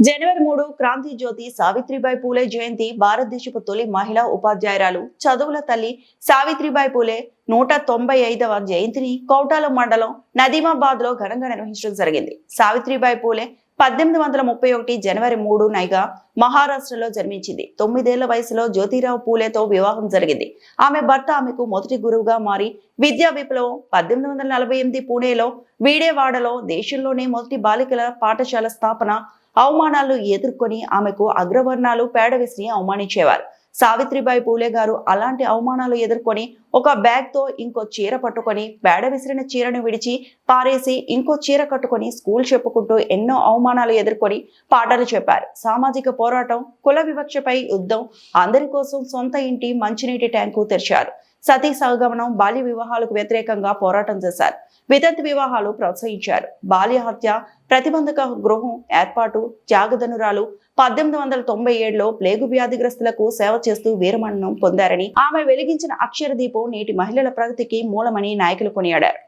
జనవరి 3 క్రాంతి జ్యోతి సావిత్రిబాయి పూలే జయంతి భారతదేశపు తొలి మహిళా ఉపాధ్యాయురాలు చదువుల తల్లి సావిత్రిబాయి పూలే 195వ జయంతిని కౌటాల మండలం నదీమాబాద్ లో ఘనంగా నిర్వహించడం జరిగింది. సావిత్రిబాయి పూలే 1831 జనవరి 3 నైగా మహారాష్ట్రలో జన్మించింది. 9 ఏళ్ల వయసులో జ్యోతిరావు పూలేతో వివాహం జరిగింది. ఆమె భర్త ఆమెకు మొదటి గురువుగా మారి విద్యా విప్లవం 1848 పూణేలో వీడేవాడలో దేశంలోనే మొదటి బాలికల పాఠశాల స్థాపన అవమానాలను ఎదుర్కొని ఆమెకు అగ్రవర్ణాలు పేడ విసిరి అవమానించేవారు. సావిత్రిబాయి పూలే గారు అలాంటి అవమానాలు ఎదుర్కొని ఒక బ్యాగ్ తో ఇంకో చీర పట్టుకొని పేడ విసిరిన చీరను విడిచి పారేసి ఇంకో చీర కట్టుకొని స్కూల్ చెప్పుకుంటూ ఎన్నో అవమానాలు ఎదుర్కొని పాఠాలు చెప్పారు. సామాజిక పోరాటం, కుల వివక్షపై యుద్ధం, అందరి కోసం సొంత ఇంటి మంచినీటి ట్యాంకు తెరిచారు. సతీ సహగమనం, బాల్య వివాహాలకు వ్యతిరేకంగా పోరాటం చేశారు. వితంతు వివాహాలు ప్రోత్సహించారు. బాల్య హత్య ప్రతిబంధక గృహం ఏర్పాటు, త్యాగధనురాలు 1897లో ప్లేగు వ్యాధిగ్రస్తులకు సేవ చేస్తూ వీరమరణం పొందారని, ఆమె వెలిగించిన అక్షర దీపం నేటి మహిళల ప్రగతికి మూలమని నాయకులు కొనియాడారు.